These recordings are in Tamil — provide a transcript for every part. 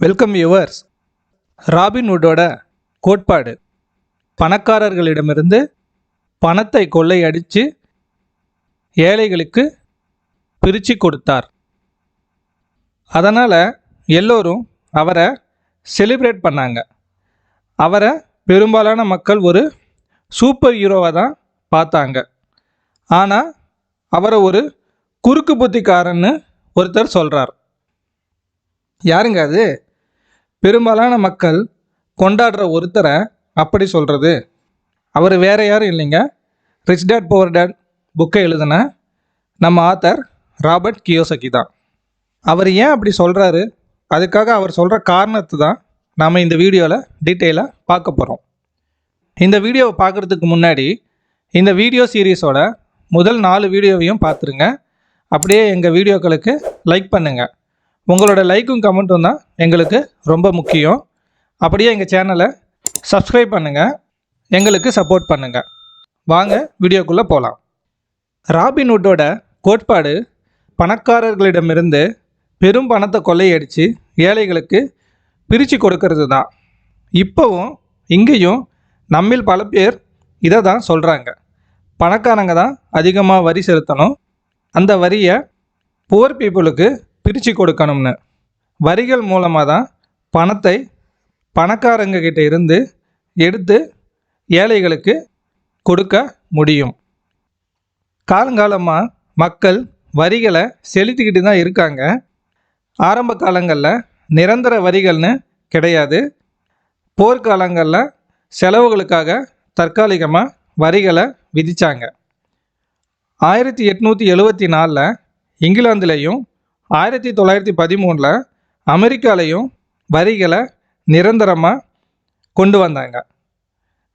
Welcome yours. ராபின்வுட்டோட கோட்பாடு பணக்காரர்களிடமிருந்து பணத்தை கொள்ளையடித்து ஏழைகளுக்கு பிரித்து கொடுத்தார். அதனால் எல்லோரும் அவரை செலிப்ரேட் பண்ணாங்க. அவரை பெரும்பாலான மக்கள் ஒரு சூப்பர் ஹீரோவாக தான் பார்த்தாங்க. ஆனால் அவரை ஒரு குறுக்கு புத்திக்காரன்னு ஒருத்தர் சொல்கிறார். யாருங்க அது? பெரும்பாலான மக்கள் கொண்டாடுற ஒருத்தரை அப்படி சொல்கிறது அவர் வேறு யாரும் இல்லைங்க, ரிச் டேட் புவர் டேட் புக்கை எழுதின நம்ம ஆத்தர் ராபர்ட் கியோசகி தான். அவர் ஏன் அப்படி சொல்கிறாரு, அதுக்காக அவர் சொல்கிற காரணத்தை தான் நாம் இந்த வீடியோவில் டீட்டெயிலாக பார்க்க போகிறோம். இந்த வீடியோவை பார்க்குறதுக்கு முன்னாடி இந்த வீடியோ சீரீஸோட முதல் 4 வீடியோவையும் பார்த்துருங்க. அப்படியே எங்கள் வீடியோக்களுக்கு லைக் பண்ணுங்கள். உங்களோட லைக்கும் கமெண்ட்டும் தான் எங்களுக்கு ரொம்ப முக்கியம். அப்படியே எங்கள் சேனலை சப்ஸ்கிரைப் பண்ணுங்கள், எங்களுக்கு சப்போர்ட் பண்ணுங்கள். வாங்க வீடியோக்குள்ளே போகலாம். ராபின்வுட்டோட கோட்பாடு பணக்காரர்களிடமிருந்து பெரும் பணத்தை கொள்ளையடித்து ஏழைகளுக்கு பிரித்து கொடுக்கறது தான். இப்போவும் இங்கேயும் நம்மில் பல பேர் இதை தான் சொல்கிறாங்க. பணக்காரங்க தான் அதிகமாக வரி செலுத்தணும், அந்த வரியை புவர் பீப்புளுக்கு பிரித்து கொடுக்கணும்னு. வரிகள் மூலமாக தான் பணத்தை பணக்காரங்க கிட்ட இருந்து எடுத்து ஏழைகளுக்கு கொடுக்க முடியும். காலங்காலமாக மக்கள் வரிகளை செலுத்திக்கிட்டு தான் இருக்காங்க. ஆரம்ப காலங்களில் நிரந்தர வரிகள்னு கிடையாது. போர்க்காலங்களில் செலவுகளுக்காக தற்காலிகமாக வரிகளை விதித்தாங்க. 1874 இங்கிலாந்துலேயும் 1913 அமெரிக்காலையும் வரிகளை நிரந்தரமாக கொண்டு வந்தாங்க.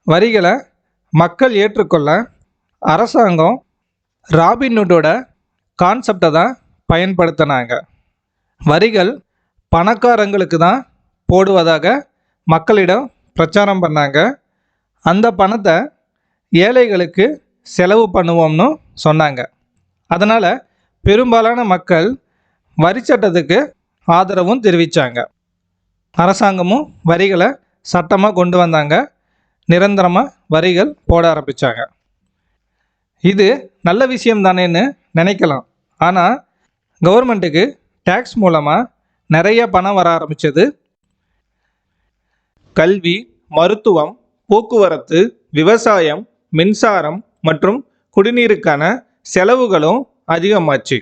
வரிகளை மக்கள் ஏற்றுக்கொள்ள அரசாங்கம் ராபின்வுட்டோட கான்செப்டை தான் பயன்படுத்தினாங்க. வரிகள் பணக்காரங்களுக்கு தான் போடுவதாக மக்களிடம் பிரச்சாரம் பண்ணாங்க. அந்த பணத்தை ஏழைகளுக்கு செலவு பண்ணுவோம்னு சொன்னாங்க. அதனால் பெரும்பாலான மக்கள் வரி சட்டத்துக்கு ஆதரவும் தெரிவித்தாங்க. அரசாங்கமும் வரிகளை சட்டமாக கொண்டு வந்தாங்க. நிரந்தரமாக வரிகள் போட ஆரம்பித்தாங்க. இது நல்ல விஷயம் தானேன்னு நினைக்கலாம். ஆனால் கவர்மெண்ட்டுக்கு டேக்ஸ் மூலமாக நிறைய பணம் வர ஆரம்பித்தது. கல்வி, மருத்துவம், போக்குவரத்து, விவசாயம், மின்சாரம் மற்றும் குடிநீருக்கான செலவுகளும் அதிகமாச்சு.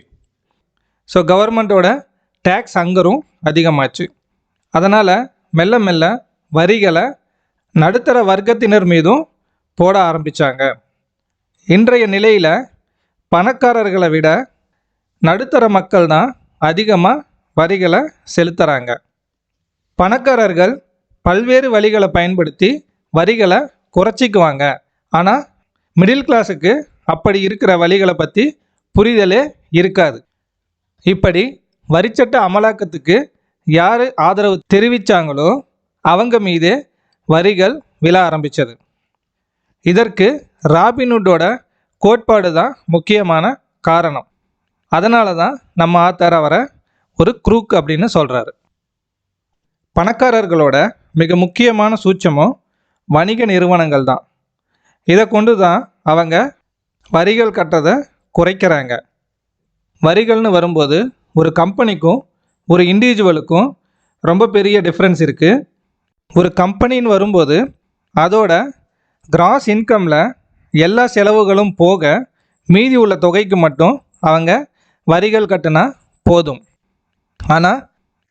ஸோ கவர்மெண்ட்டோட டேக்ஸ் அங்கரும் அதிகமாச்சு. அதனால் மெல்ல மெல்ல வரிகளை நடுத்தர வர்க்கத்தினர் மீதும் போட ஆரம்பித்தாங்க. இன்றைய நிலையில் பணக்காரர்களை விட நடுத்தர மக்கள் தான் அதிகமாக வரிகளை செலுத்துகிறாங்க. பணக்காரர்கள் பல்வேறு வழிகளை பயன்படுத்தி வரிகளை குறைச்சிக்குவாங்க. ஆனால் மிடில் கிளாஸுக்கு அப்படி இருக்கிற வழிகளை பற்றி புரிதலே இருக்காது. இப்படி வரிச்சட்ட அமலாக்கத்துக்கு யார் ஆதரவு தெரிவித்தாங்களோ அவங்க மீது வரிகள் விழ ஆரம்பித்தது. இதற்கு ராபின்வுட்டோட கோட்பாடு தான் முக்கியமான காரணம். அதனால தான் நம்ம ஆத்தர் அவரை ஒரு குரூக் அப்படின்னு சொல்கிறாரு. பணக்காரர்களோட மிக முக்கியமான சூட்சமும் வணிக நிறுவனங்கள் தான். இதை கொண்டு தான் அவங்க வரிகள் கட்டுறதை குறைக்கிறாங்க. வரிகள்னு வரும்போது ஒரு கம்பெனிக்கும் ஒரு இண்டிவிஜுவலுக்கும் ரொம்ப பெரிய டிஃப்ரென்ஸ் இருக்குது. ஒரு கம்பெனின்னு வரும்போது அதோட கிராஸ் இன்கமில் எல்லா செலவுகளும் போக மீதி உள்ள தொகைக்கு மட்டும் அவங்க வரிகள் கட்டினா போதும். ஆனால்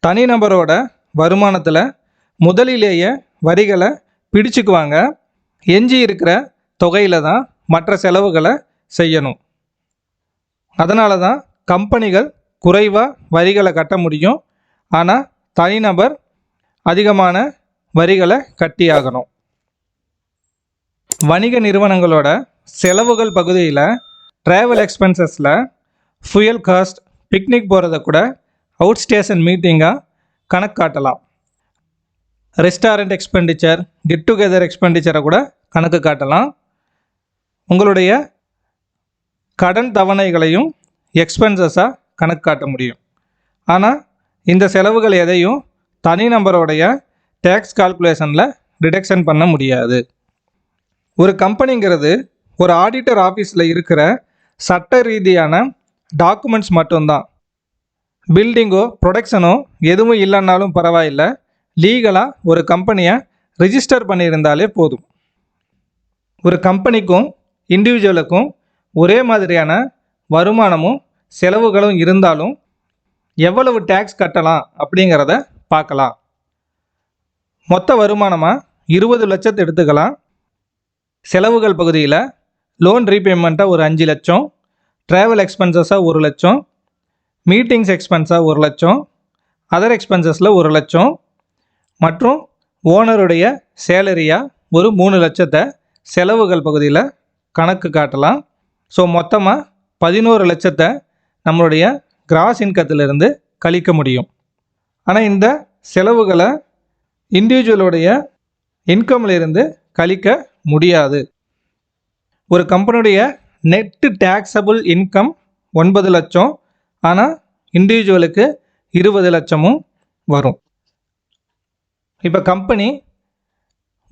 தனிநபரோட வருமானத்தில் முதலிலேயே வரிகளை பிடிச்சிக்குவாங்க. எஞ்சி இருக்கிற தொகையில் தான் மற்ற செலவுகளை செய்யணும். அதனால தான் கம்பெனிகள் குறைவாக வரிகளை கட்ட முடியும். ஆனால் தனிநபர் அதிகமான வரிகளை கட்டியாகணும். வணிக நிறுவனங்களோட செலவுகள் பகுதியில் ட்ராவல் எக்ஸ்பென்சஸில் ஃபியூயல் காஸ்ட், பிக்னிக் போகிறத கூட அவுட் ஸ்டேஷன் மீட்டிங்காக கணக்கு காட்டலாம். ரெஸ்டாரண்ட் எக்ஸ்பெண்டிச்சர், கெட் டுகெதர் எக்ஸ்பெண்டிச்சரை கூட கணக்கு காட்டலாம். உங்களுடைய கடன் தவணைகளையும் எக்ஸ்பென்சஸாக கணக்கு காட்ட முடியும். ஆனால் இந்த செலவுகள் எதையும் தனிநபருடைய டேக்ஸ் கால்குலேஷனில் டிடெக்ஷன் பண்ண முடியாது. ஒரு கம்பெனிங்கிறது ஒரு ஆடிட்டர் ஆஃபீஸில் இருக்கிற சட்ட ரீதியான டாக்குமெண்ட்ஸ் மட்டும்தான். பில்டிங்கோ ப்ரொடக்ஷனோ எதுவும் இல்லைன்னாலும் பரவாயில்லை, லீகலாக ஒரு கம்பெனியை ரிஜிஸ்டர் பண்ணியிருந்தாலே போதும். ஒரு கம்பெனிக்கும் இண்டிவிஜுவலுக்கும் ஒரே மாதிரியான வருமானமும் செலவுகளும் இருந்தாலும் எவ்வளவு டேக்ஸ் கட்டலாம் அப்படிங்கிறத பார்க்கலாம். மொத்த வருமானமாக 20 லட்சத்தை எடுத்துக்கலாம். செலவுகள் பகுதியில் லோன் ரீபேமெண்ட்டாக ஒரு 5 லட்சம், ட்ராவல் எக்ஸ்பென்சஸாக 1 லட்சம், மீட்டிங்ஸ் எக்ஸ்பென்ஸாக 1 லட்சம், அதர் எக்ஸ்பென்சஸில் 1 லட்சம் மற்றும் ஓனருடைய சேலரியாக ஒரு 3 லட்சத்தை செலவுகள் பகுதியில் கணக்கு காட்டலாம். ஸோ மொத்தமாக 11 லட்சத்தை நம்மளுடைய கிராஸ் இன்கத்திலிருந்து கழிக்க முடியும். ஆனால் இந்த செலவுகளை இண்டிவிஜுவலுடைய இன்கம்லேருந்து கழிக்க முடியாது. ஒரு கம்பெனியுடைய நெட்டு டேக்ஸபிள் இன்கம் 9 லட்சம், ஆனால் இண்டிவிஜுவலுக்கு 20 லட்சமும் வரும். இப்போ கம்பெனி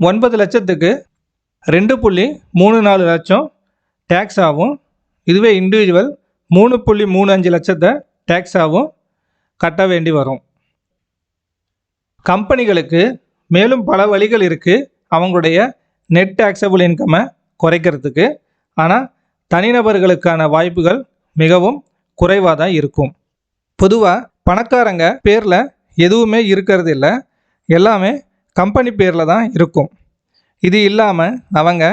9 லட்சத்துக்கு 2.34 லட்சம் டேக்ஸ் ஆகும். இதுவே இண்டிவிஜுவல் 3.35 லட்சத்தை டேக்ஸ் ஆகும் கட்ட வேண்டி வரும். கம்பெனிகளுக்கு மேலும் பல வழிகள் இருக்குது அவங்களுடைய நெட் டேக்ஸபிள் இன்கம்மை குறைக்கிறதுக்கு. ஆனால் தனிநபர்களுக்கான வாய்ப்புகள் மிகவும் குறைவாக தான் இருக்கும். பொதுவாக பணக்காரங்க பேரில் எதுவுமே இருக்கிறது இல்லை, எல்லாமே கம்பெனி பேரில் தான் இருக்கும். இது இல்லாமல் அவங்க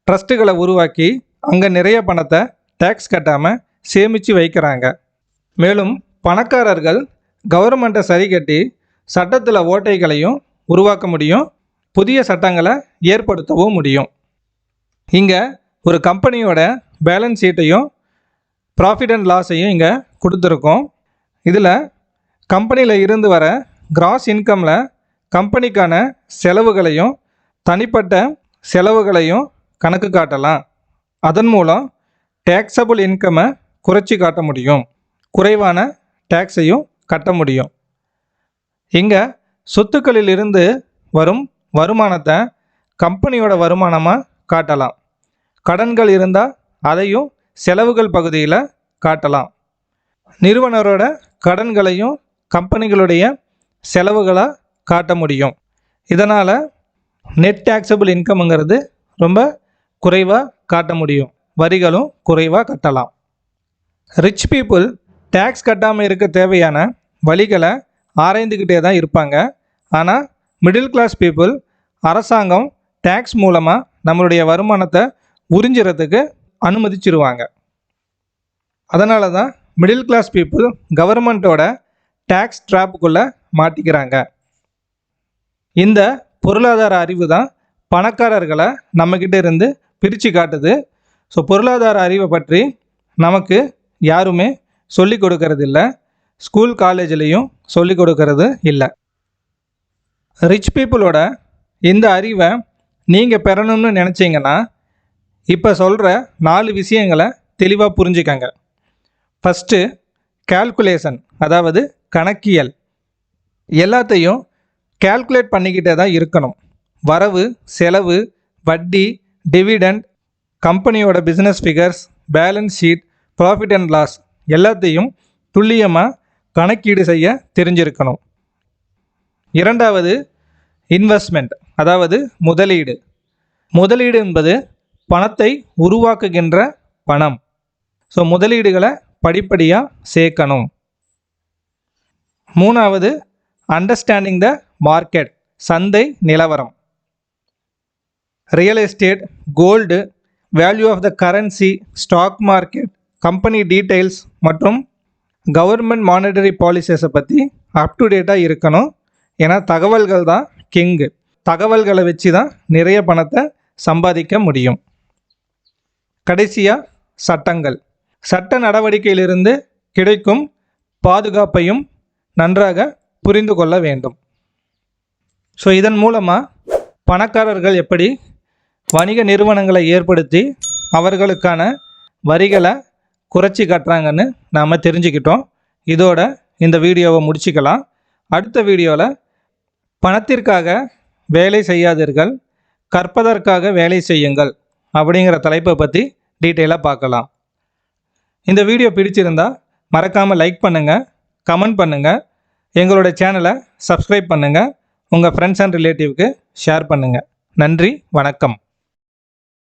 ட்ரஸ்ட்டுகளை உருவாக்கி அங்கே நிறைய பணத்தை டேக்ஸ் கட்டாமல் சேமித்து வைக்கிறாங்க. மேலும் பணக்காரர்கள் கவர்மெண்ட்டை சரி கட்டி சட்டத்தில் ஓட்டைகளையும் உருவாக்க முடியும், புதிய சட்டங்களை ஏற்படுத்தவும் முடியும். இங்கே ஒரு கம்பெனியோட பேலன்ஸ் ஷீட்டையும் ப்ராஃபிட் அண்ட் லாஸையும் இங்கே கொடுத்துருக்கோம். இதில் கம்பெனியில் இருந்து வர கிராஸ் இன்கமில் கம்பெனிக்கான செலவுகளையும் தனிப்பட்ட செலவுகளையும் கணக்கு காட்டலாம். அதன் மூலம் டேக்ஸபிள் இன்கம்மை குறைச்சி காட்ட முடியும், குறைவான டேக்ஸையும் கட்ட முடியும். இங்கே சொத்துக்களில் இருந்து வரும் வருமானத்தை கம்பெனியோட வருமானமாக காட்டலாம். கடன்கள் இருந்தால் அதையும் செலவுகள் பகுதியில் காட்டலாம். நிறுவனரோட கடன்களையும் கம்பெனிகளுடைய செலவுகளாக காட்ட முடியும். இதனால் நெட் டேக்ஸபிள் இன்கம்ங்கிறது ரொம்ப குறைவாக காட்ட முடியும், வரிகளும் குறைவாக கட்டலாம். ரிச் பீப்புள் டேக்ஸ் கட்டாமல் இருக்க தேவையான வழிகளை ஆராய்ந்துக்கிட்டே தான் இருப்பாங்க. ஆனால் மிடில் கிளாஸ் பீப்புள் அரசாங்கம் டேக்ஸ் மூலமாக நம்மளுடைய வருமானத்தை உறிஞ்சிறதுக்கு அனுமதிச்சிருவாங்க. அதனால தான் மிடில் கிளாஸ் பீப்புள் கவர்மெண்ட்டோட டேக்ஸ் ட்ராப்புக்குள்ளே மாட்டிக்கிறாங்க. இந்த பொருளாதார அறிவு தான் பணக்காரர்களை நம்மக்கிட்ட இருந்து பிரித்து காட்டுது. ஸோ பொருளாதார அறிவை பற்றி நமக்கு யாருமே சொல்லிக் கொடுக்கறது இல்லை, ஸ்கூல் காலேஜ்லேயும் சொல்லிக் கொடுக்கறது இல்லை. ரிச் பீப்புளோட இந்த அறிவை நீங்கள் பெறணும்னு நினச்சிங்கன்னா இப்போ சொல்கிற 4 விஷயங்களை தெளிவாக புரிஞ்சுக்கங்க. ஃபஸ்ட்டு கால்குலேஷன், அதாவது கணக்கியல். எல்லாத்தையும் கால்குலேட் பண்ணிக்கிட்டே தான் இருக்கணும். வரவு, செலவு, வட்டி, டிவிடெண்ட், கம்பெனியோட business figures, balance sheet, profit and loss எல்லாத்தையும் துல்லியமாக கணக்கீடு செய்ய தெரிஞ்சிருக்கணும். இரண்டாவது இன்வெஸ்ட்மெண்ட், அதாவது முதலீடு. முதலீடு என்பது பணத்தை உருவாக்குகின்ற பணம். ஸோ முதலீடுகளை படிப்படியாக சேர்க்கணும். மூணாவது அண்டர்ஸ்டாண்டிங் த மார்க்கெட், சந்தை நிலவரம். Real estate, gold, value of the currency, stock market, company details மற்றும் கவர்மெண்ட் மானிட்டரி பாலிசிஸை பற்றி அப் டு டேட்டாக இருக்கணும். ஏன்னா தகவல்கள் தான் கிங்கு. தகவல்களை வச்சு தான் நிறைய பணத்தை சம்பாதிக்க முடியும். கடைசியாக சட்டங்கள். சட்ட நடவடிக்கையிலிருந்து கிடைக்கும் பாதுகாப்பையும் நன்றாக புரிந்து கொள்ள வேண்டும். ஸோ இதன் மூலமாக பணக்காரர்கள் எப்படி வணிக நிறுவனங்களை ஏற்படுத்தி அவர்களுக்கான வரிகளை குறைச்சி கட்டுறாங்கன்னு நாம் தெரிஞ்சுக்கிட்டோம். இதோட இந்த வீடியோவை முடிச்சுக்கலாம். அடுத்த வீடியோவில் பணத்திற்காக வேலை செய்யாதீர்கள், கற்பதற்காக வேலை செய்யுங்கள் அப்படிங்கிற தலைப்பை பற்றி டீட்டெயிலாக பார்க்கலாம். இந்த வீடியோ பிடிச்சிருந்தா மறக்காமல் லைக் பண்ணுங்கள், கமெண்ட் பண்ணுங்கள், எங்களோட சேனலை சப்ஸ்கிரைப் பண்ணுங்கள், உங்கள் ஃப்ரெண்ட்ஸ் அண்ட் ரிலேட்டிவ்க்கு ஷேர் பண்ணுங்கள். நன்றி, வணக்கம்.